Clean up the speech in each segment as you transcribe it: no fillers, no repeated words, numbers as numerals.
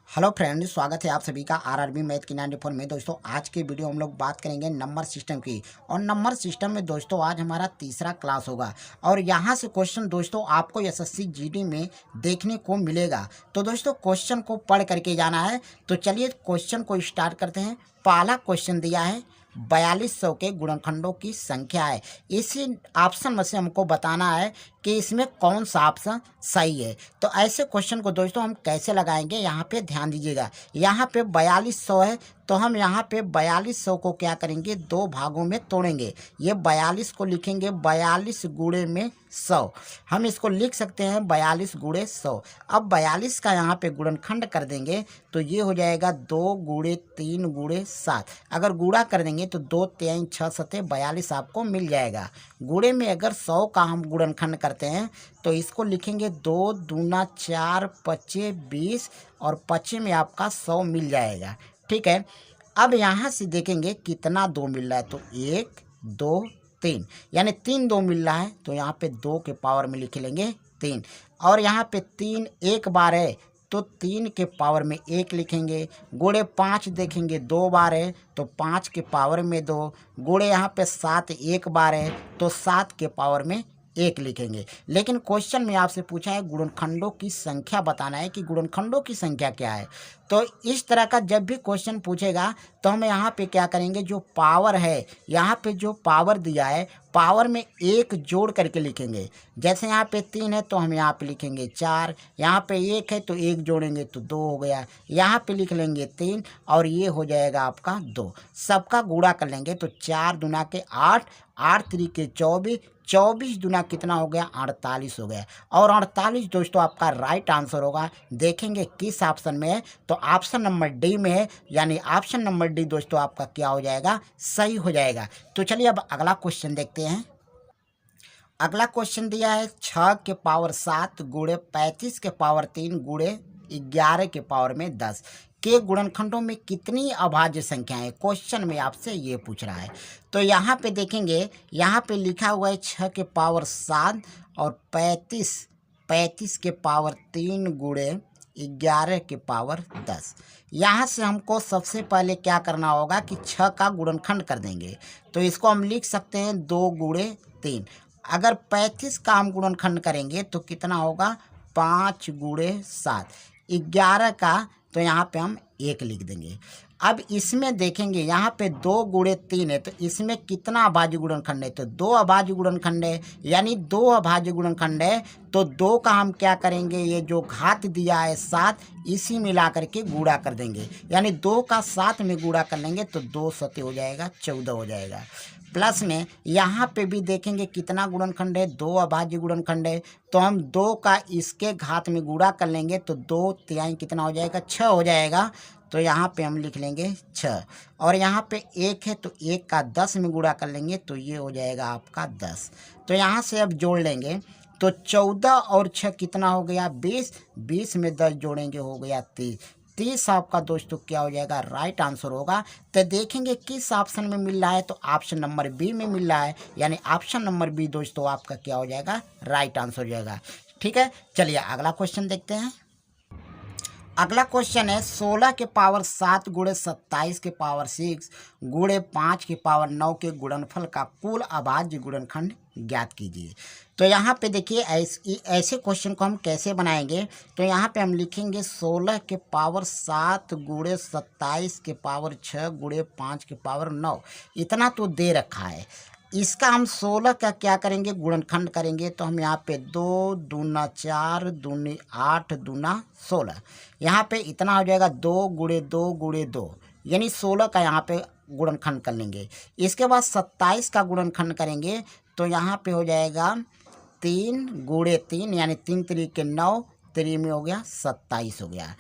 Hello friend, स्वागत है आप सभी का आरआरबी मैथ की 94 में। दोस्तों आज की वीडियो हम लोग बात करेंगे नंबर सिस्टम की। और नंबर सिस्टम में दोस्तों आज हमारा तीसरा क्लास होगा और यहाँ से क्वेश्चन दोस्तों आपको एसएससी जीडी में देखने को मिलेगा। तो दोस्तों क्वेश्चन को पढ़ करके जाना है। तो चलिए क्वेश्चन को स्टार्ट करते हैं। पहला क्वेश्चन दिया है 4200 के गुणनखंडों की संख्या है। इसी ऑप्शन में से हमको बताना है कि इसमें कौन सा ऑप्शन सही है। तो ऐसे क्वेश्चन को दोस्तों हम कैसे लगाएंगे, यहाँ पे ध्यान दीजिएगा। यहाँ पे 4200 है तो हम यहाँ पे 4200 को क्या करेंगे, दो भागों में तोड़ेंगे। ये 42 को लिखेंगे 42 गुणे में 100। हम इसको लिख सकते हैं 42 गुणे 100। अब 42 का यहाँ पे गुणनखंड कर देंगे तो ये हो जाएगा 2 गुणे 3 गुणे 7। अगर गुणा कर देंगे तो 2 3 6 7 42 आपको मिल जाएगा। गुणे में अगर 100 का हम गुणनखंड करते हैं तो इसको लिखेंगे 2 दूना 4 पचे 20 और पचे में आपका 100 मिल जाएगा। ठीक है। अब यहाँ से देखेंगे कितना 2 मिल रहा है, तो 1 2 3 यानी 3 2 मिल रहा है। तो यहाँ पे 2 के पावर में लिख लेंगे 3। और यहाँ पे 3 एक बार है तो 3 के पावर में 1 लिखेंगे। गुणे 5 देखेंगे 2 बार है तो 5 के पावर में 2। गुणे यहाँ पे 7 एक बार है तो 7 के पावर में 1 लिखेंगे। लेकिन क्वेश्चन में आपसे पूछा है गुणनखंडों की संख्या बताना है कि गुणनखंडों की संख्या क्या है। तो इस तरह का जब भी क्वेश्चन पूछेगा तो हम यहाँ पे क्या करेंगे, जो पावर है यहाँ पे जो पावर दिया है पावर में 1 जोड़ करके लिखेंगे। जैसे यहाँ पे 3 है तो हम यहाँ पे लिखेंगे 4, यहाँ पे 1 है तो 1 जोड़ेंगे तो 2 हो गया, यहाँ पे लिख लेंगे 3 और ये हो जाएगा आपका 2। सबका गुणा कर लेंगे तो 4 दूना के 8, 8 3 के 24, 24 दूना कितना हो गया 48 हो गया। और 48 दोस्तों आपका राइट आंसर होगा। देखेंगे किस ऑप्शन में है, तो ऑप्शन नंबर डी में है, यानी ऑप्शन नंबर डी दोस्तों आपका क्या हो जाएगा, सही हो जाएगा। तो चलिए अब अगला क्वेश्चन देखते हैं। अगला क्वेश्चन दिया है 6 के पावर 7 गुणे 35 के पावर 3 गुणे 11 के पावर में 10 के गुणनखंडों में कितनी अभाज्य संख्याएं। क्वेश्चन में आपसे ये पूछ रहा है। तो यहाँ पे देखेंगे, यहाँ पे लिखा हुआ है 6 के पावर 7 और 35 के पावर 3 गुणे 11 के पावर 10। यहाँ से हमको सबसे पहले क्या करना होगा कि 6 का गुणनखंड कर देंगे। तो इसको हम लिख सकते हैं 2 गुणे 3। अगर 35 का हम गुणनखंड करेंगे तो कितना होगा 5 गुणे 7। 11 का तो यहाँ पे हम 1 लिख देंगे। अब इसमें देखेंगे यहाँ पे 2 गुणे 3 है तो इसमें कितना अभाज्य गुणनखंड है, तो 2 अभाज्य गुणनखंड है, यानी 2 अभाज्य गुणनखंड है। तो 2 का हम क्या करेंगे, ये जो घात दिया है 7 इसी मिला करके गुणा कर देंगे, यानी 2 का 7 में गुणा कर लेंगे तो 2 7 हो जाएगा 14 हो जाएगा। प्लस में यहाँ पे भी देखेंगे कितना गुणनखंड है, 2 अभाज्य गुणनखंड है। तो हम 2 का इसके घात में गुणा कर लेंगे तो 2 तिहाई कितना हो जाएगा 6 हो जाएगा। तो यहाँ पे हम लिख लेंगे 6। और यहाँ पे 1 है तो 1 का 10 में गुणा कर लेंगे तो ये हो जाएगा आपका 10। तो यहाँ से अब जोड़ लेंगे तो 14 और 6 कितना हो गया 20, 20 में 10 जोड़ेंगे हो गया 30। 30 आपका दोस्तों क्या हो जाएगा, राइट आंसर होगा। तो देखेंगे किस ऑप्शन में मिल रहा है, तो ऑप्शन नंबर बी में मिल रहा है, यानी ऑप्शन नंबर बी दोस्तों आपका क्या हो जाएगा, राइट आंसर हो जाएगा। ठीक है, चलिए अगला क्वेश्चन देखते हैं। अगला क्वेश्चन है 16 के पावर 7 गुणे 27 के पावर 6 गुणे 5 के पावर 9 के गुणनफल का कुल अभाज्य गुणनखंड ज्ञात कीजिए। तो यहाँ पे देखिए ऐसे क्वेश्चन को हम कैसे बनाएंगे। तो यहाँ पे हम लिखेंगे 16 के पावर 7 गुणे 27 के पावर 6 गुणे 5 के पावर 9, इतना तो दे रखा है। इसका हम 16 का क्या करेंगे, गुणनखंड करेंगे। तो हम यहाँ पे 2 दूना 4 दूनी 8 दूना 16, यहाँ पे इतना हो जाएगा 2 गुणे 2 गुणे 2, यानी 16 का यहाँ पे गुणनखंड कर लेंगे। इसके बाद 27 का गुणनखंड करेंगे तो यहाँ पे हो जाएगा 3 गुणे 3, यानी 3 3 के 9, 3 में हो गया 27 हो गया।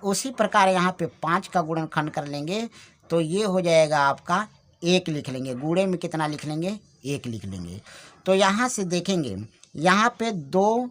उसी प्रकार यहाँ पे 5 का गुणनखंड कर लेंगे तो ये हो जाएगा आपका 1 लिख लेंगे। गुणे में कितना लिख लेंगे 1 लिख लेंगे। तो यहाँ से देखेंगे यहाँ पे 2,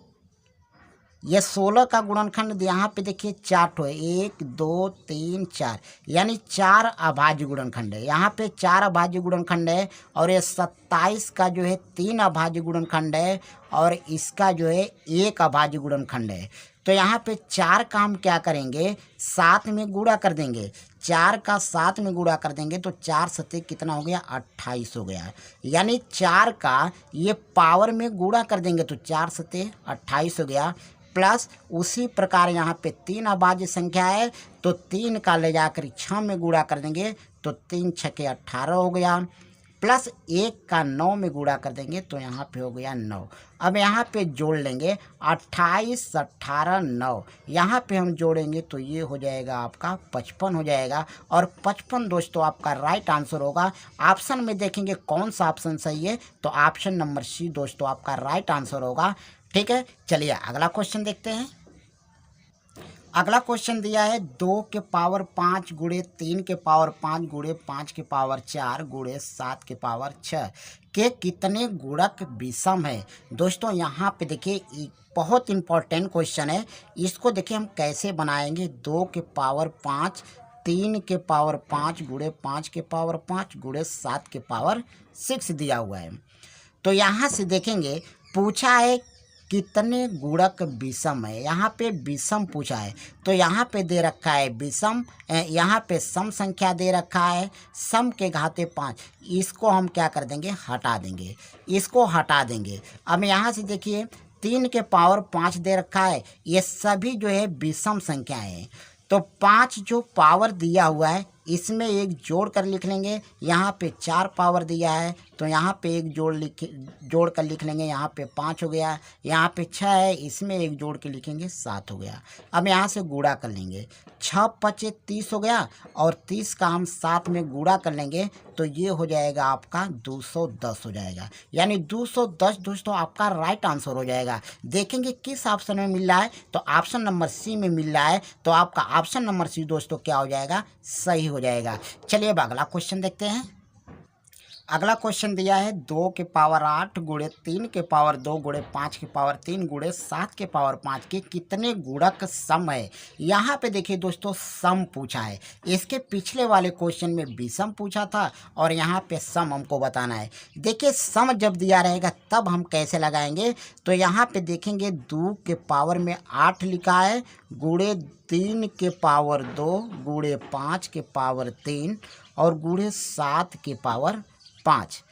ये 16 का गुणनखंड यहाँ पे देखिए 4 ठो है, 1 2 3 4, यानी 4 अभाज्य गुणनखंड है। यहाँ पे 4 अभाज्य गुणनखंड है और ये 27 का जो है 3 अभाज्य गुणनखंड है और इसका जो है 1 अभाज्य गुणनखंड है। तो यहाँ पे 4 का हम क्या करेंगे, 7 में गुणा कर देंगे। 4 का 7 में गुणा कर देंगे तो 4 सत्ते कितना हो गया, 28 हो गया। यानी 4 का ये पावर में गुणा कर देंगे तो 4 सत्ते 28 हो गया। प्लस उसी प्रकार यहाँ पे 3 अभाज्य संख्या है तो 3 का ले जाकर 6 में गुणा कर देंगे तो 3 छके 18 हो गया। प्लस 1 का 9 में गुणा कर देंगे तो यहाँ पे हो गया 9। अब यहाँ पे जोड़ लेंगे 28 18 9, यहाँ पे हम जोड़ेंगे तो ये हो जाएगा आपका 55 हो जाएगा। और 55 दोस्तों आपका राइट आंसर होगा। ऑप्शन में देखेंगे कौन सा ऑप्शन सही है, तो ऑप्शन नंबर सी दोस्तों आपका राइट आंसर होगा। ठीक है, चलिए अगला क्वेश्चन देखते हैं। अगला क्वेश्चन दिया है 2 के पावर 5 गुणे 3 के पावर 5 गुणे 5 के पावर 4 गुणे 7 के पावर 6 के कितने गुणक विषम है। दोस्तों यहाँ पे देखिए एक बहुत इंपॉर्टेंट क्वेश्चन है। इसको देखिए हम कैसे बनाएंगे। 2 के पावर 5 3 के पावर 5 गुणे 5 के पावर 5 गुणे 7 के पावर 6 दिया हुआ है। तो यहाँ से देखेंगे पूछा है कितने गुणक विषम है। यहाँ पे विषम पूछा है तो यहाँ पे दे रखा है विषम, यहाँ पे सम संख्या दे रखा है सम के घाते 5। इसको हम क्या कर देंगे, हटा देंगे, इसको हटा देंगे। अब यहाँ से देखिए 3 के पावर 5 दे रखा है, ये सभी जो है विषम संख्याएं हैं। तो 5 जो पावर दिया हुआ है इसमें एक जोड़ कर लिख लेंगे। यहाँ पे 4 पावर दिया है तो यहाँ पे एक जोड़ कर लिख लेंगे, यहाँ पे 5 हो गया। यहाँ पे 6 है, इसमें एक जोड़ के लिखेंगे 7 हो गया। अब यहाँ से गुणा कर लेंगे, 6 पचे 30 हो गया और 30 का हम 7 में गुणा कर लेंगे तो ये हो जाएगा आपका 210 हो जाएगा। यानी 210 दोस्तों आपका राइट आंसर हो जाएगा। देखेंगे किस ऑप्शन में मिल रहा है, तो ऑप्शन नंबर सी में मिल रहा है। तो आपका ऑप्शन नंबर सी दोस्तों क्या हो जाएगा, सही हो जाएगा। चलिए अब अगला क्वेश्चन देखते हैं। अगला क्वेश्चन दिया है 2 के पावर 8 गुणे 3 के पावर 2 गुणे 5 के पावर 3 गुणे 7 के पावर 5 के कितने गुणक सम है। यहाँ पे देखिए दोस्तों सम पूछा है। इसके पिछले वाले क्वेश्चन में विषम पूछा था और यहाँ पे सम हमको बताना है। देखिए सम जब दिया रहेगा तब हम कैसे लगाएंगे, तो यहाँ पे देखेंगे 2 के पावर में 8 लिखा है गुणे 3 के पावर 2 गुणे 5 के पावर 3 और गुणे 7 के पावर 5।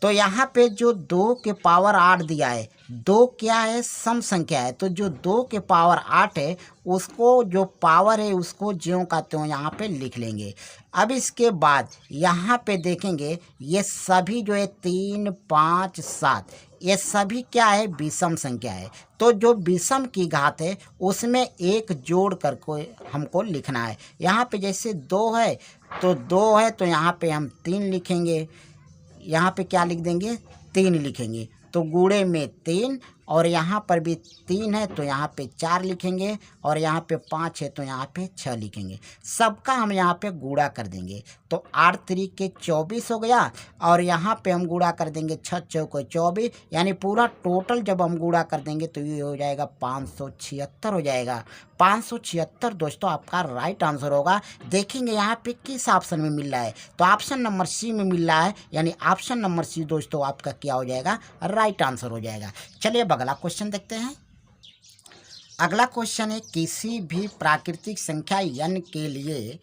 तो यहाँ पे जो 2 के पावर 8 दिया है, 2 क्या है, सम संख्या है। तो जो 2 के पावर 8 है उसको जो पावर है उसको ज्यों का त्यों यहाँ पे लिख लेंगे। अब इसके बाद यहाँ पे देखेंगे ये सभी जो है 3 5 7 ये सभी क्या है, विषम संख्या है। तो जो विषम की घात है उसमें एक जोड़ कर को हमको लिखना है। यहाँ पे जैसे 2 है तो 2 है तो यहाँ पे हम 3 लिखेंगे, यहाँ पे क्या लिख देंगे, 3 लिखेंगे। तो गुणे में 3 और यहाँ पर भी 3 है तो यहाँ पे 4 लिखेंगे और यहाँ पे 5 है तो यहाँ पे 6 लिखेंगे। सबका हम यहाँ पे गुणा कर देंगे तो 8 3 के 24 हो गया और यहाँ पे हम गुणा कर देंगे 6 चौके 24, यानी पूरा टोटल जब हम गुणा कर देंगे तो ये हो जाएगा 576 हो जाएगा। 576 दोस्तों आपका राइट आंसर होगा। देखेंगे यहाँ पे किस ऑप्शन में मिल रहा है, तो ऑप्शन नंबर सी में मिल रहा है। यानी ऑप्शन नंबर सी दोस्तों आपका क्या हो जाएगा, राइट आंसर हो जाएगा। चलिए अगला क्वेश्चन देखते हैं। अगला क्वेश्चन है किसी भी प्राकृतिक संख्या n के लिए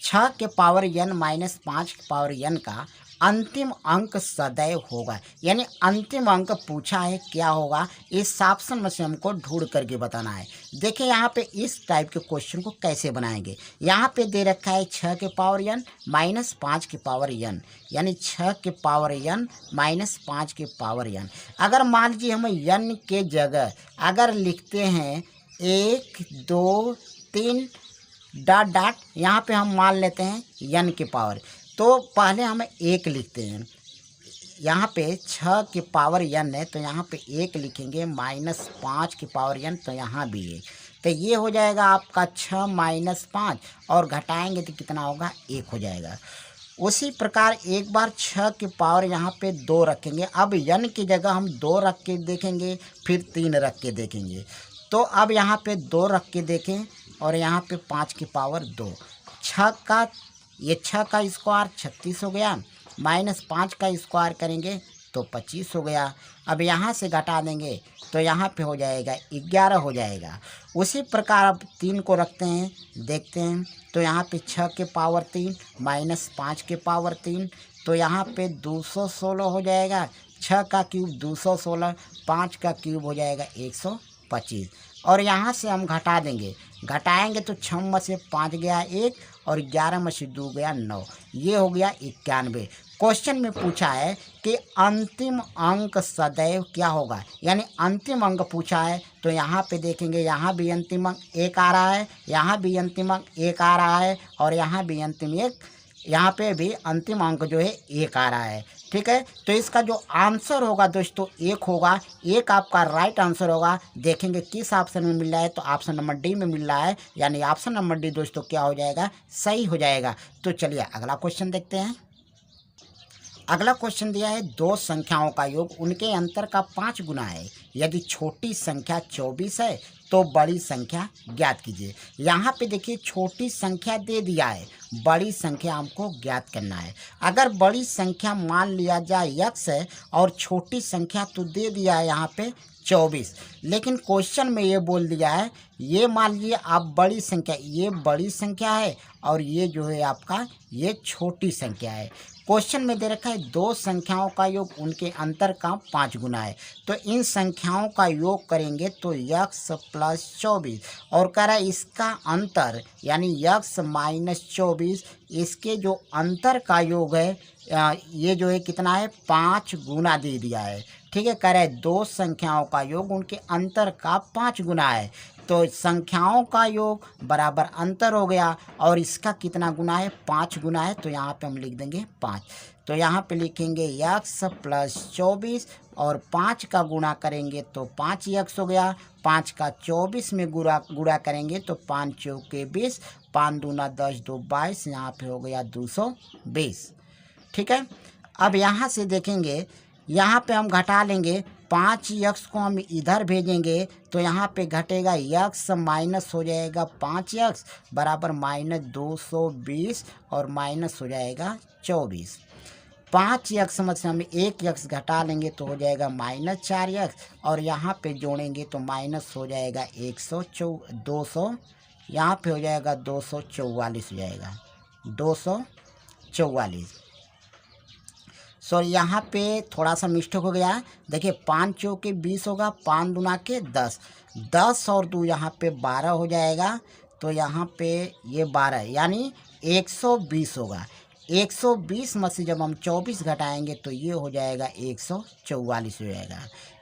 6 के पावर n माइनस 5 के पावर n का अंतिम अंक सदैव होगा। यानी अंतिम अंक पूछा है क्या होगा, इस ऑप्शन में से हमको ढूंढ करके बताना है। देखिए यहाँ पे इस टाइप के क्वेश्चन को कैसे बनाएंगे। यहाँ पे दे रखा है 6 के पावर n माइनस 5 के पावर n, यानी 6 के पावर n माइनस 5 के पावर n। अगर मान लीजिए हम n के जगह अगर लिखते हैं 1 2 3 डॉट डॉट, यहाँ पे हम मान लेते हैं n के पावर, तो पहले हम 1 लिखते हैं। यहाँ पे 6 के पावर n है तो यहाँ पे 1 लिखेंगे, माइनस 5 के पावर n तो यहाँ भी 1। तो ये हो जाएगा आपका 6 माइनस 5 और घटाएंगे तो कितना होगा, 1 हो जाएगा। उसी प्रकार एक बार 6 के पावर यहाँ पे 2 रखेंगे। अब n की जगह हम 2 रख के देखेंगे, फिर 3 रख के देखेंगे। तो अब यहाँ पे 2 रख के देखें और यहाँ पे 5 की पावर 2, 6 का स्क्वायर 36 हो गया, माइनस 5 का स्क्वायर करेंगे तो 25 हो गया। अब यहाँ से घटा देंगे तो यहाँ पे हो जाएगा 11 हो जाएगा। उसी प्रकार अब 3 को रखते हैं, देखते हैं। तो यहाँ पे 6 के पावर 3 माइनस 5 के पावर 3, तो यहाँ पे 216 हो जाएगा। 6 का क्यूब 216, 5 का क्यूब हो जाएगा 125। और यहाँ से हम घटा देंगे, घटाएंगे तो 6 में से 5 गया 1 और 11 में से 2 गया 9, ये हो गया 91। क्वेश्चन में पूछा है कि अंतिम अंक सदैव क्या होगा, यानी अंतिम अंक पूछा है। तो यहाँ पे देखेंगे, यहाँ भी अंतिम अंक 1 आ रहा है, यहाँ भी अंतिम अंक 1 आ रहा है और यहाँ भी यहाँ पे भी अंतिम अंक जो है 1 आ रहा है। ठीक है, तो इसका जो आंसर होगा दोस्तों 1 होगा। 1 आपका राइट आंसर होगा। देखेंगे किस ऑप्शन में मिल रहा है, तो ऑप्शन नंबर डी में मिल रहा है, यानी ऑप्शन नंबर डी दोस्तों क्या हो जाएगा, सही हो जाएगा। तो चलिए अगला क्वेश्चन देखते हैं। अगला क्वेश्चन दिया है, 2 संख्याओं का योग उनके अंतर का 5 गुना है। यदि छोटी संख्या 24 है तो बड़ी संख्या ज्ञात कीजिए। यहाँ पे देखिए छोटी संख्या दे दिया है, बड़ी संख्या हमको ज्ञात करना है। अगर बड़ी संख्या मान लिया जाए x है और छोटी संख्या तो दे दिया है यहाँ पे 24, लेकिन क्वेश्चन में ये बोल दिया है, ये मान लीजिए आप बड़ी संख्या, ये बड़ी संख्या है और ये जो है आपका ये छोटी संख्या है। क्वेश्चन में दे रखा है 2 संख्याओं का योग उनके अंतर का 5 गुना है। तो इन संख्याओं का योग करेंगे तो x प्लस 24 और कह रहा है इसका अंतर यानी x माइनस 24, इसके जो अंतर का योग है ये जो है कितना है, 5 गुना दे दिया है। ठीक है, कह रहा है 2 संख्याओं का योग उनके अंतर का 5 गुना है। तो संख्याओं का योग बराबर अंतर हो गया और इसका कितना गुना है, 5 गुना है। तो यहाँ पे हम लिख देंगे 5। तो यहाँ पे लिखेंगे x प्लस 24 और 5 का गुणा करेंगे तो 5x हो गया। 5 का 24 में गुणा करेंगे तो 5 चौके 20, 5 दूना 10, 2 22, यहाँ पे हो गया 220। ठीक है, अब यहाँ से देखेंगे, यहाँ पे हम घटा लेंगे, 5x को हम इधर भेजेंगे तो यहाँ पे घटेगा, x माइनस हो जाएगा 5x बराबर माइनस 220 और माइनस हो जाएगा 24। 5x में से हम 1x घटा लेंगे तो हो जाएगा माइनस 4x और यहाँ पे जोड़ेंगे तो माइनस हो जाएगा 200, यहाँ पे हो जाएगा 244 हो जाएगा 244। सॉरी, यहाँ पे थोड़ा सा मिस्टेक हो गया। देखिए 5 चौके 20 होगा, 5 दूना के 10, 10 और 2 यहाँ पे 12 हो जाएगा। तो यहाँ पे ये 12 यानी 120 होगा। 120 में से जब हम 24 घटाएंगे तो ये हो जाएगा 144 हो जाएगा,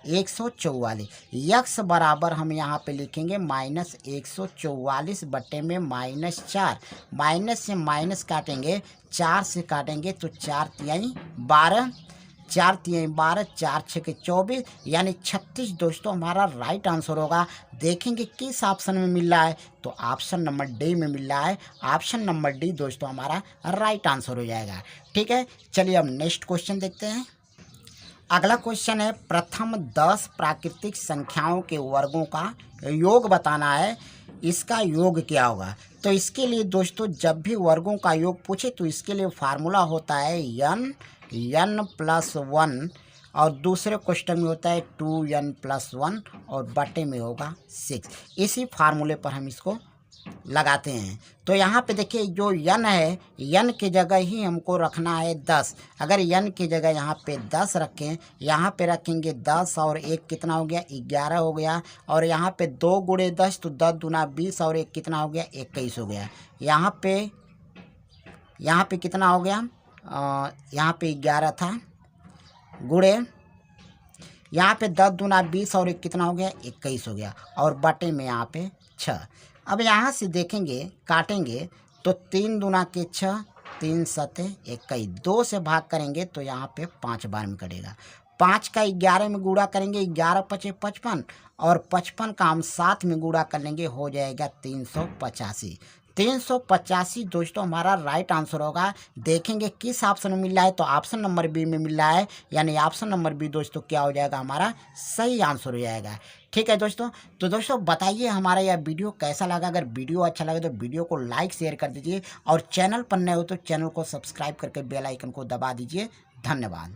144। यक्स बराबर हम यहाँ पे लिखेंगे माइनस 144 बटे में माइनस 4, माइनस से माइनस काटेंगे, 4 से काटेंगे तो 4 तिहाई 12, 4 तिहाई 12, 4 छके 24 यानी 36 दोस्तों हमारा राइट आंसर होगा। देखेंगे किस ऑप्शन में मिल रहा है, तो ऑप्शन नंबर डी में मिल रहा है। ऑप्शन नंबर डी दोस्तों हमारा राइट आंसर हो जाएगा। ठीक है, चलिए अब नेक्स्ट क्वेश्चन देखते हैं। अगला क्वेश्चन है, प्रथम 10 प्राकृतिक संख्याओं के वर्गों का योग बताना है, इसका योग क्या होगा। तो इसके लिए दोस्तों जब भी वर्गों का योग पूछे तो इसके लिए फार्मूला होता है n प्लस 1 और दूसरे क्वेश्चन में होता है 2n प्लस 1 और बटे में होगा 6। इसी फार्मूले पर हम इसको लगाते हैं। तो यहाँ पे देखिए जो n है, n की जगह ही हमको रखना है 10। अगर n की जगह यहाँ पे 10 रखें, यहाँ पे रखेंगे 10 और 1 कितना हो गया, 11 हो गया। और यहाँ पे 2 गुणे 10 तो 10 दूना 20 और 1 कितना हो गया, 21 हो गया। यहाँ पे कितना हो गया, यहाँ पे 11 था गुणे, यहाँ पे 10 दूना 20 और 1 कितना हो गया, 21 हो गया और बटे में यहाँ पे 6। अब यहाँ से देखेंगे काटेंगे तो 3 दूना के 6, 3 सते 21, 2 से भाग करेंगे तो यहाँ पे 5 बार में कटेगा। 5 का 11 में गुणा करेंगे, 11 पचे 55 और 55 का हम 7 में गुणा कर लेंगे, हो जाएगा 385। 385 दोस्तों हमारा राइट आंसर होगा। देखेंगे किस ऑप्शन में मिल रहा है, तो ऑप्शन नंबर बी में मिल रहा है, यानी ऑप्शन नंबर बी दोस्तों क्या हो जाएगा, हमारा सही आंसर हो जाएगा। ठीक है दोस्तों, तो दोस्तों बताइए हमारा यह वीडियो कैसा लगा। अगर वीडियो अच्छा लगे तो वीडियो को लाइक शेयर कर दीजिए और चैनल पर नए हो तो चैनल को सब्सक्राइब करके बेल आइकन को दबा दीजिए। धन्यवाद।